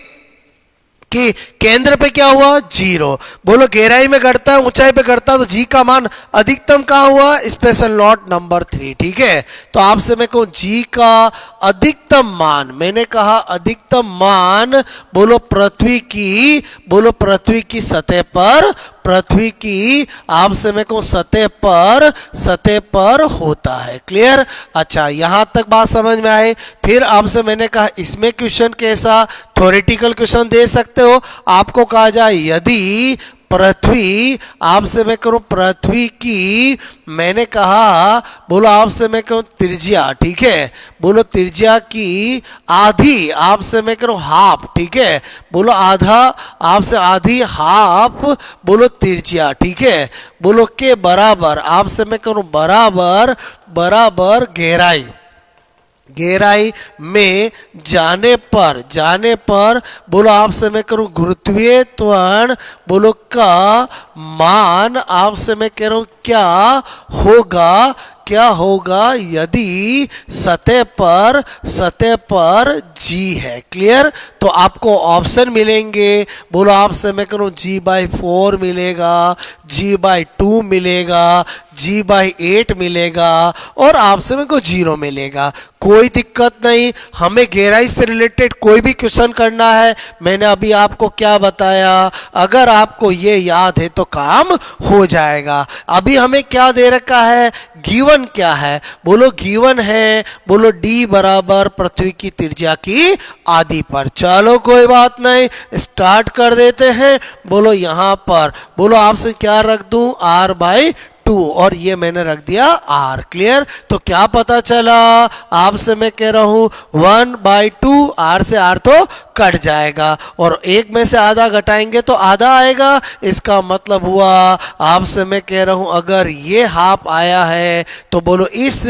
कि केंद्र पे क्या हुआ, 0। बोलो गहराई में घटता है, ऊंचाई पे घटता है, तो जी का मान अधिकतम कहां हुआ, स्पेशल लॉट नंबर 3। ठीक है, तो आपसे मैं कहूं जी का अधिकतम मान, मैंने कहा अधिकतम मान, बोलो पृथ्वी की, बोलो पृथ्वी की सतह पर, पृथ्वी की आपसे मैं कहूं सतह पर होता है। क्लियर, अच्छा यहां तक बात समझ में आए। फिर आपसे मैंने कहा इसमें क्वेश्चन कैसा, थ्योरेटिकल क्वेश्चन दे सकते हो। आपको कहा जाए यदि पृथ्वी, आपसे मैं करूं पृथ्वी की, मैंने कहा बोलो आपसे मैं कहूं त्रिज्या, ठीक है, बोलो त्रिज्या की आधी, आपसे मैं करूं हाफ, ठीक है, बोलो आधा, आपसे आधी हाफ, बोलो त्रिज्या, ठीक है, बोलो के बराबर, आपसे मैं करूं बराबर बराबर गहराई, गहराई में जाने पर बोलो आपसे मैं करूं गुरुत्वीय त्वरण, बोलो का मान, आपसे मैं कह रहा हूं क्या होगा यदि सतह पर जी है। क्लियर, तो आपको ऑप्शन मिलेंगे, बोलो आपसे मैं करूं G/4 मिलेगा, G/2 मिलेगा, G/8 मिलेगा, और आपसे मेरे को 0 मिलेगा। कोई दिक्कत नहीं, हमें गहराई से रिलेटेड कोई भी क्वेश्चन करना है, मैंने अभी आपको क्या बताया, अगर आपको ये याद है तो काम हो जाएगा। अभी हमें क्या दे रखा है, गिवन क्या है, बोलो गिवन है, बोलो d बराबर पृथ्वी की त्रिज्या की आधी पर। चलो कोई बात नहीं, स्टार्ट कर देते हैं। बोलो यहां पर, बोलो आपसे क्या रख दूं, r/2, और ये मैंने रख दिया r। क्लियर, तो क्या पता चला, आपसे मैं कह रहा हूं 1/2, r से r तो कट जाएगा, और एक में से आधा घटाएंगे तो आधा आएगा। इसका मतलब हुआ, आपसे मैं कह रहा हूं अगर ये हाफ आया है तो बोलो इस,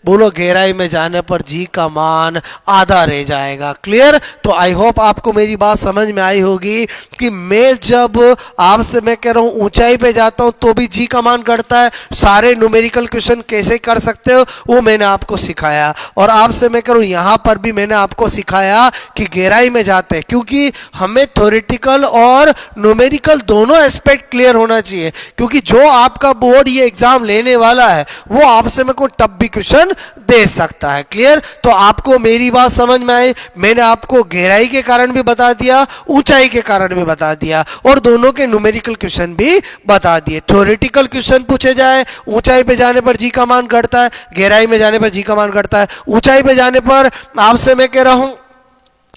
बोलो गहराई में जाने पर जी का मान आधा रह जाएगा। क्लियर, तो आई होप आपको मेरी बात समझ में आई होगी कि मैं जब आपसे मैं कह रहा हूं ऊंचाई पे जाता हूं तो भी जी का मान घटता है। सारे न्यूमेरिकल क्वेश्चन कैसे कर सकते हो वो मैंने आपको सिखाया, और आपसे मैं करूं यहां पर भी मैंने आपको सिखाया कि गहराई में जाते हैं, क्योंकि हमें थ्योरेटिकल और न्यूमेरिकल दोनों एस्पेक्ट क्लियर होना चाहिए, क्योंकि जो आपका बोर्ड ये एग्जाम लेने वाला है वो आपसे मैं को टफ भी क्वेश्चन दे सकता है। क्लियर, तो आपको मेरी बात समझ में आई, मैंने आपको गहराई के कारण भी बता दिया, ऊंचाई के कारण भी बता दिया, और दोनों के न्यूमेरिकल क्वेश्चन भी बता दिए। थ्योरेटिकल क्वेश्चन पूछे जाए, ऊंचाई पे जाने पर जी का मान घटता है, गहराई में जाने पर जी का मान घटता है। ऊंचाई पे जाने पर आपसे मैं कह रहा हूं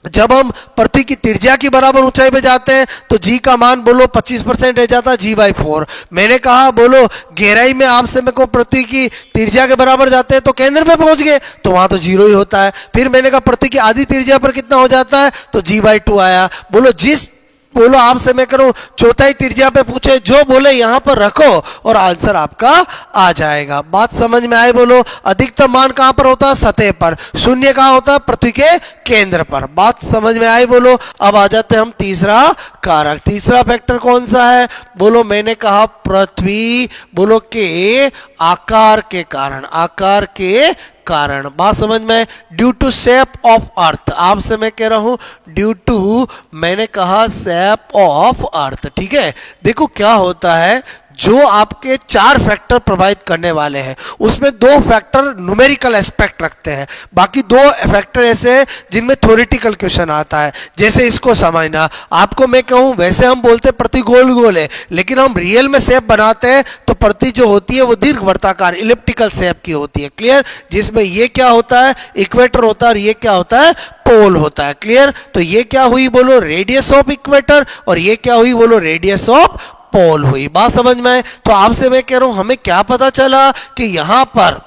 जब हम पृथ्वी की त्रिज्या की बराबर ऊंचाई पे जाते हैं तो जी का मान बोलो 25% रह जाता है, G/4। मैंने कहा बोलो गहराई में आपसे मैं को पृथ्वी की त्रिज्या के बराबर जाते हैं तो केंद्र पे पहुंच गए तो वहां तो 0 ही होता है। फिर मैंने कहा पृथ्वी की आधी त्रिज्या पर कितना हो जाता है तो G/2 आया। बोलो जिस, बोलो आपसे मैं करूं चौथाई त्रिज्या पे पूछे, जो बोले यहां पर रखो और आंसर आपका आ जाएगा। बात समझ में आए, बोलो अधिकतम मान कहां पर होता है, सतह पर, शून्य कहां होता है, पृथ्वी के केंद्र पर। बात समझ में आई, बोलो अब आ जाते हैं हम तीसरा कारक। तीसरा फैक्टर कौन सा है, बोलो मैंने कहा पृथ्वी, बोलो के आकार के कारण, आकार के कारण। बात समझ में, due to shape of earth, आपसे मैं कह रहा हूं ड्यू टू, मैंने कहा शेप ऑफ अर्थ। ठीक है, देखो क्या होता है, जो आपके 4 फैक्टर प्रभावित करने वाले हैं उसमें 2 फैक्टर न्यूमेरिकल एस्पेक्ट रखते हैं, बाकी 2 फैक्टर ऐसे जिनमें थ्योरेटिकल क्वेश्चन आता है। जैसे इसको समझना, आपको मैं कहूं वैसे हम बोलते हैं पृथ्वी गोल गोल है, लेकिन हम रियल में शेप बनाते हैं तो पृथ्वी जो होती है वो दीर्घ वर्ताकार इलिप्टिकल शेप की होती है। क्लियर, जिसमें ये क्या होता है, इक्वेटर होता है, और ये क्या होता है, पोल होता है। क्लियर, तो ये क्या हुई, बोलो रेडियस ऑफ इक्वेटर, और ये क्या हुई, बोलो रेडियस ऑफ पोल हुई। बात समझ में आए, तो आपसे मैं कह रहा हूं हमें क्या पता चला कि यहां पर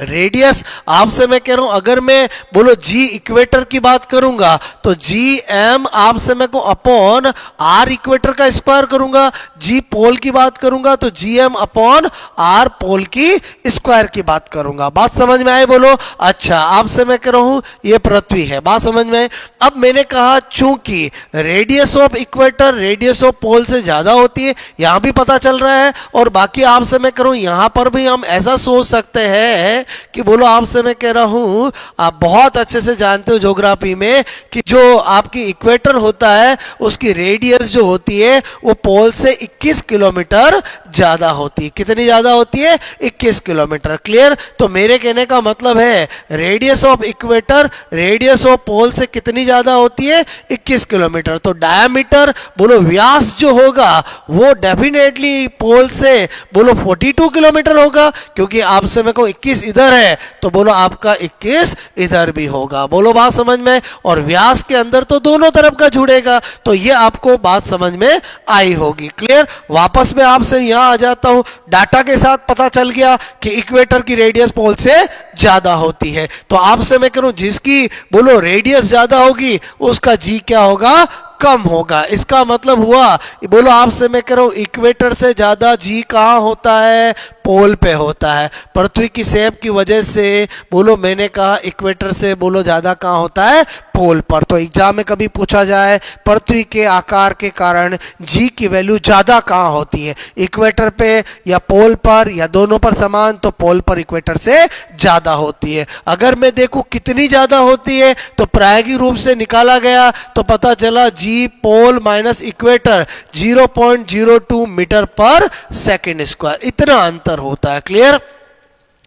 रेडियस आपसे मैं कह रहा हूं, अगर मैं बोलो जी इक्वेटर की बात करूंगा तो जी एम आपसे मैं को अपॉन आर इक्वेटर का स्क्वायर करूंगा, जी पोल की बात करूंगा तो जी एम अपॉन आर पोल की स्क्वायर की बात करूंगा। बात समझ में आए बोलो? अच्छा, आपसे मैं कह रहा हूं ये पृथ्वी है, बात समझ में आए? अब मैंने कहा चूंकि radius of equator radius of pole से ज्यादा होती है, यहां भी पता चल रहा है, और बाकी आपसे मैं कह रहा हूं यहां पर भी हम ऐसा सोच सकते हैं कि बोलो आपसे मैं कह रहा हूं, आप बहुत अच्छे से जानते हो ज्योग्राफी में कि जो आपकी इक्वेटर होता है उसकी रेडियस जो होती है वो पोल से 21 किलोमीटर ज्यादा होती है। कितनी ज्यादा होती है? 21 किलोमीटर। क्लियर? तो मेरे कहने का मतलब है radius of equator radius of pole से कितनी ज्यादा होती है? 21 किलोमीटर। तो डायमीटर बोलो व्यास जो होगा वो डेफिनेटली पोल से बोलो 42 किलोमीटर होगा, क्योंकि आपसे मैं को 21 इधर है तो बोलो आपका 21 इधर भी होगा। बोलो बात समझ में? और व्यास के अंदर तो दोनों तरफ का जुड़ेगा, तो ये आपको बात समझ में आई होगी। क्लियर? वापस मैं आपसे यहां आ जाता हूं, डाटा के साथ पता चल गया कि इक्वेटर की रेडियस पोल से ज्यादा होती है, तो आपसे मैं करूं जिसकी बोलो रेडियस ज्यादा होगी उसका जी क्या होगा? कम होगा। इसका मतलब हुआ बोलो आपसे मैं कह रहा हूं इक्वेटर से ज्यादा जी कहां होता है? पोल पे होता है। पृथ्वी की शेप की वजह से बोलो मैंने कहा इक्वेटर से बोलो ज्यादा कहां होता है? पोल पर। तो एग्जाम में कभी पूछा जाए पृथ्वी के आकार के कारण जी की वैल्यू ज्यादा कहां होती है, इक्वेटर पे या पोल पर या दोनों पर समान, तो पोल पर इक्वेटर से ज्यादा होती है। अगर मैं देखूं कितनी ज्यादा होती है तो प्रायोगिक रूप से निकाला गया तो पता चला जी पोल माइनस इक्वेटर 0.02 मीटर पर सेकेंड स्क्वायर, इतना अंतर होता है। क्लियर?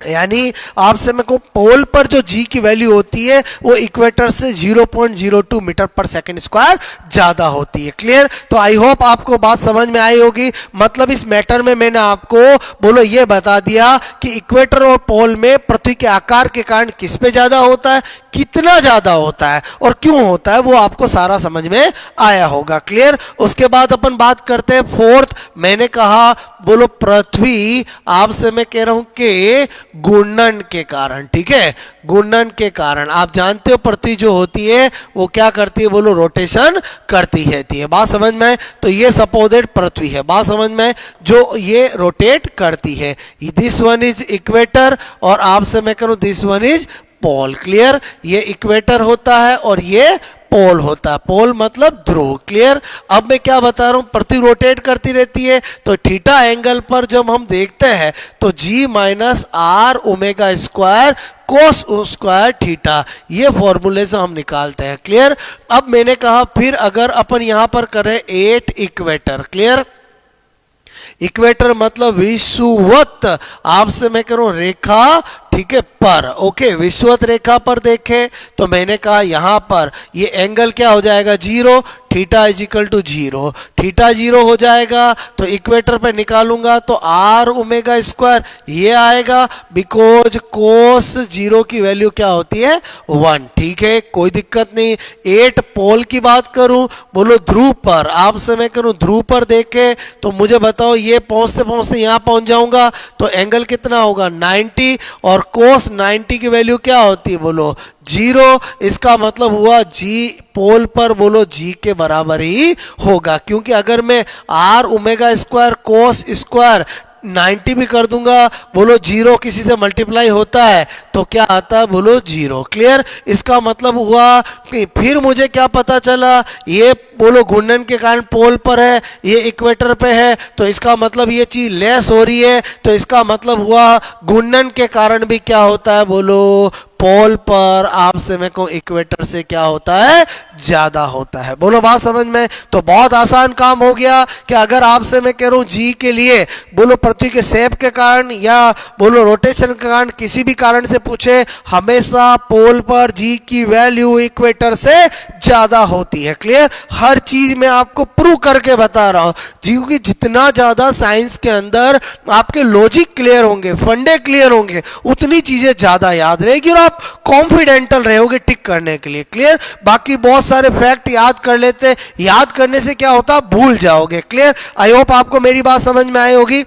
यानी आपसे मैं को पोल पर जो जी की वैल्यू होती है वो इक्वेटर से 0.02 मीटर पर सेकंड स्क्वायर ज्यादा होती है। क्लियर? तो आई होप आपको बात समझ में आई होगी। मतलब इस मैटर में मैंने आपको बोलो ये बता दिया कि इक्वेटर और पोल में पृथ्वी के आकार के कारण किस पे ज्यादा होता है, कितना ज्यादा होता है और क्यों होता है, वो आपको सारा समझ में आया होगा। क्लियर? उसके बाद अपन बात करते हैं फोर्थ। मैंने कहा बोलो पृथ्वी आपसे मैं कह रहा हूं कि घूर्णन के कारण, ठीक है, घूर्णन के कारण आप जानते हो पृथ्वी जो होती है वो क्या करती है? बोलो रोटेशन करती रहती है। बात समझ में? तो ये सपोजिट पृथ्वी है, बात समझ में, जो ये रोटेट करती है। दिस वन इज इक्वेटर और आपसे मैं करूं this one is pole. Clear? ये इक्वेटर होता है और ये पोल होता है। पोल मतलब ध्रुव। क्लियर? अब मैं क्या बता रहा हूं, पृथ्वी रोटेट करती रहती है तो थीटा एंगल पर जब हम देखते हैं तो G minus R omega square cos square theta, ये फॉर्मूले से हम निकालते हैं। क्लियर? अब मैंने कहा फिर अगर अपन यहां पर करें 8 इक्वेटर। क्लियर? इक्वेटर मतलब विषुवत आपसे मैं करूं रेखा, ठीक है, पर। ओके, विषुवत रेखा पर देखें तो मैंने कहा यहां पर ये एंगल क्या हो जाएगा? 0, theta is equal to 0, theta 0 हो जाएगा तो इक्वेटर पे निकालूंगा तो आर ओमेगा स्क्वायर ये आएगा, बिकॉज कोस 0 की वैल्यू क्या होती है? 1। ठीक है, कोई दिक्कत नहीं। 8 पोल की बात करूं बोलो ध्रुव पर, आपसे मैं करूं ध्रुव पर देखे तो मुझे बताओ ये पहुंचते पहुंचते यहां पहुंच जाऊंगा तो एंगल कितना होगा? 90, और कोस 90 की वैल्यू क्या होती है? बोलो 0। इसका मतलब हुआ जी पोल पर बोलो जी के बराबर ही होगा, क्योंकि अगर मैं R omega square cos square 90 भी कर दूंगा बोलो 0 किसी से मल्टीप्लाई होता है तो क्या आता है? बोलो 0। क्लियर? इसका मतलब हुआ कि फिर मुझे क्या पता चला, ये बोलो घूर्णन के कारण पोल पर है, ये इक्वेटर पे है, तो इसका मतलब ये चीज लेस हो रही है, तो इसका मतलब हुआ घूर्णन के कारण भी क्या होता है? बोलो पोल पर आपसे मैं कहूं इक्वेटर से क्या होता है? ज्यादा होता है। बोलो बात समझ में? तो बहुत आसान काम हो गया कि अगर आपसे मैं कह रहा हूं जी के लिए बोलो पृथ्वी के शेप के कारण या बोलो रोटेशन के कारण किसी भी कारण से पूछे, हमेशा पोल पर जी की वैल्यू इक्वेटर से ज्यादा होती है। क्लियर? हर चीज मैं आपको प्रूव करके बता रहा हूं, क्योंकि जितना ज्यादा साइंस के अंदर आपके लॉजिक क्लियर होंगे, फंडे क्लियर होंगे, उतनी चीजें ज्यादा याद रहेगी और आप कॉन्फिडेंटल रहोगे टिक करने के लिए। क्लियर? बाकी बहुत सारे फैक्ट याद कर लेते, याद करने से क्या होता? भूल जाओगे। क्लियर? आई होप आपको मेरी बात समझ में आई होगी।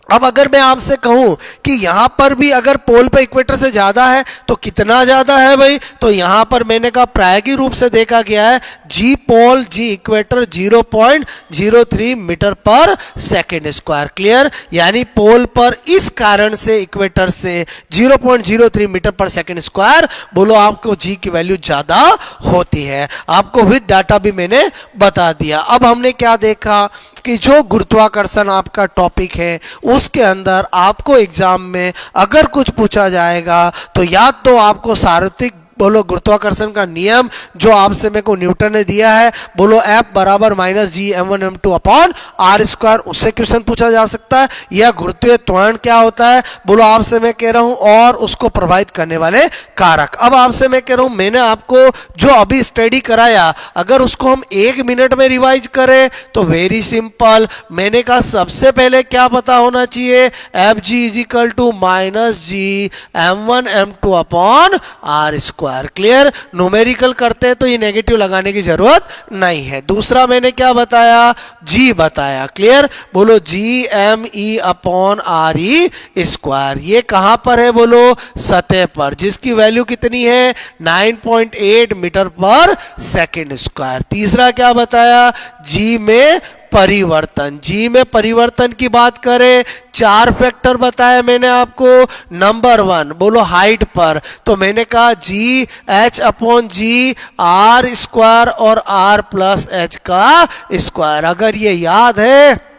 अब अगर मैं आपसे कहूं कि यहां पर भी अगर पोल पे इक्वेटर से ज्यादा है तो कितना ज्यादा है भाई, तो यहां पर मैंने कहा प्रायोगिक रूप से देखा गया है जी पोल जी इक्वेटर 0.03 मीटर पर सेकेंड स्क्वायर। क्लियर, यानी पोल पर इस कारण से इक्वेटर से 0.03 मीटर पर सेकेंड स्क्वायर बोलो आपको जी की वैल्यू ज्यादा होती है। आपको विद डाटा भी मैंने बता दिया। अब हमने क्या देखा कि जो गुरुत्वाकर्षण आपका टॉपिक है उसके अंदर आपको एग्जाम में अगर कुछ पूछा जाएगा तो या तो आपको सार्वत्रिक बोलो गुरुत्वाकर्षण का नियम जो आपसे मेरे को न्यूटन ने दिया है बोलो F बराबर minus G m1 m2 upon R square, उससे क्वेश्चन पूछा जा सकता है। या गुरुत्वीय त्वरण क्या होता है बोलो आपसे मैं कह रहा हूं और उसको प्रभावित करने वाले कारक। अब आपसे मैं कह रहा हूं मैंने आपको जो अभी स्टडी कराया अगर उसको हम 1 मिनट में रिवाइज करें तो वेरी सिंपल, मैंने कहा सबसे पहले क्या पता होना चाहिए F G is equal to minus G m1 m2 upon R square. Clear, numerical करते हैं तो ये नेगेटिव लगाने की जरूरत नहीं है। दूसरा मैंने क्या बताया जी बताया। क्लियर, बोलो G M E upon R E square, ये कहां पर है बोलो सतह पर, जिसकी वैल्यू कितनी है 9.8 मीटर पर सेकेंड स्क्वायर। तीसरा क्या बताया जी में परिवर्तन, जी में परिवर्तन की बात करें 4 फैक्टर बताया मैंने आपको। नंबर 1 बोलो हाइट पर, तो मैंने कहा G H upon G R square और आर प्लस एच का स्क्वायर। अगर ये याद है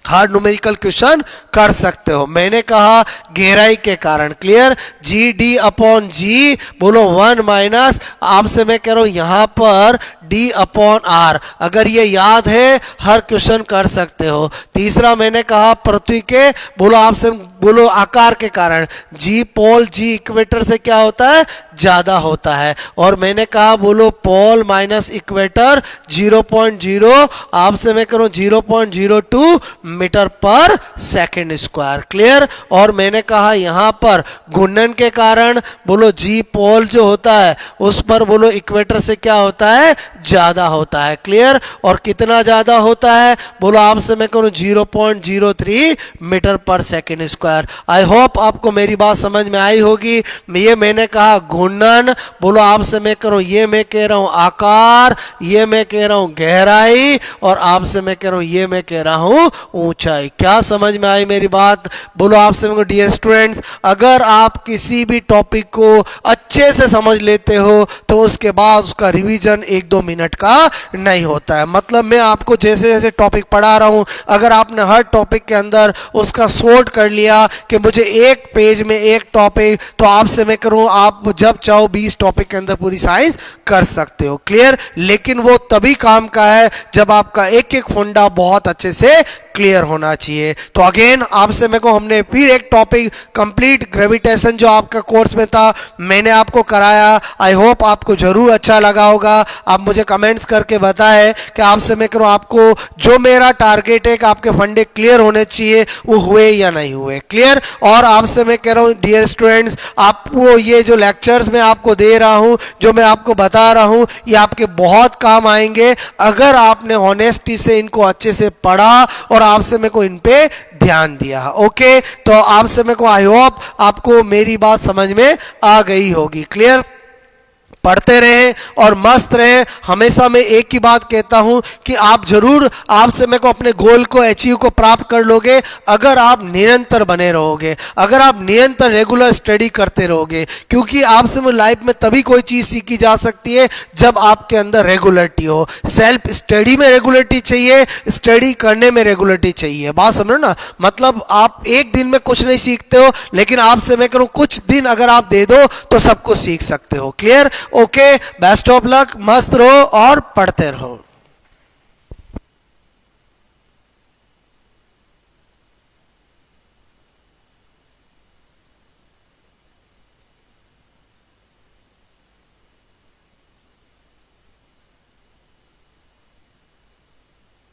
हार्ड न्यूमेरिकल क्वेश्चन कर सकते हो। मैंने कहा गहराई के कारण। क्लियर, जी डी अपॉन जी बोलो 1 माइनस आपसे मैं कह रहा हूं यहां पर डी अपॉन आर, अगर ये याद है हर क्वेश्चन कर सकते हो। तीसरा मैंने कहा पृथ्वी के बोलो आपसे बोलो आकार के कारण जी पोल जी इक्वेटर से क्या होता है ज्यादा होता है। और मैंने कहा बोलो पोल माइनस इक्वेटर 0.0 आपसे मैं करूं 0.02 मीटर पर सेकेंड स्क्वायर। क्लियर, और मैंने कहा यहां पर घूर्णन के कारण बोलो जी पोल जो होता है उस पर बोलो इक्वेटर से क्या होता है ज्यादा होता है। क्लियर, और कितना ज्यादा होता है बोलो आपसे मैं करूं 0.03 मीटर पर सेकेंड स्क्वायर। आई होप आपको मेरी बात समझ में आई होगी। ये मैंने कहा घूर्णन बोलो आपसे मैं करूं, ये मैं कह रहा हूं आकार, ये मैं कह रहा हूं गहराई, और आपसे मैं कह रहा हूं ये मैं कह रहा हूं ऊंचाई। क्या समझ में आई मेरी बात बोलो आपसे मैं डियर स्टूडेंट्स, अगर आप किसी भी टॉपिक को अच्छे से समझ लेते हो तो उसके बाद उसका रिवीजन 1-2 मिनट का नहीं होता है। मतलब मैं आपको जैसे जैसे टॉपिक पढ़ा रहा हूं अगर आपने हर टॉपिक के अंदर उसका सॉर्ट कर लिया कि मुझे एक पेज में एक टॉपिक, तो आपसे मैं करूं आप जब चाहो 20 टॉपिक के अंदर पूरी साइंस कर सकते हो। क्लियर, लेकिन वो तभी काम का है जब आपका एक एक फंडा बहुत अच्छे से क्लियर होना चाहिए। तो अगेन आपसे मेरे को हमने फिर एक टॉपिक कंप्लीट ग्रेविटेशन जो आपका कोर्स में था मैंने आपको कराया। आई होप आपको जरूर अच्छा लगा होगा। आप मुझे कमेंट्स करके बताएं कि आपसे मैं करूं आपको जो मेरा टारगेट है कि आपके फंडे क्लियर होने चाहिए वो हुए या नहीं हुए। क्लियर, और आपसे मैं कह रहा हूं डियर स्टूडेंट्स आपको ये जो लेक्चर्स मैं आपको दे रहा हूं जो मैं आपको बता रहा हूं ये आपके बहुत काम आएंगे अगर आपने ऑनेस्टी से इनको अच्छे से पढ़ा और आपसे मेरे को इन पे ध्यान दिया। ओके, तो आपसे मेरे को आई होप आपको मेरी बात समझ में आ गई होगी। क्लियर, पढ़ते रहें और मस्त रहें। हमेशा मैं एक ही बात कहता हूं कि आप जरूर आपसे मेरे को अपने गोल को अचीव को प्राप्त कर लोगे अगर आप निरंतर बने रहोगे, अगर आप निरंतर रेगुलर स्टडी करते रहोगे, क्योंकि आपसे मैं लाइफ में तभी कोई चीज सीखी जा सकती है जब आपके अंदर रेगुलरिटी हो। सेल्फ स्टडी में रेगुलरिटी चाहिए, स्टडी करने में रेगुलरिटी चाहिए। बात समझो ना, मतलब आप एक दिन में कुछ नहीं सीखते हो लेकिन आपसे मैं करूं कुछ दिन अगर आप दे दो तो सब कुछ सीख सकते हो। Clear, okay, best of luck, मस्त रहो और पढ़ते रहो।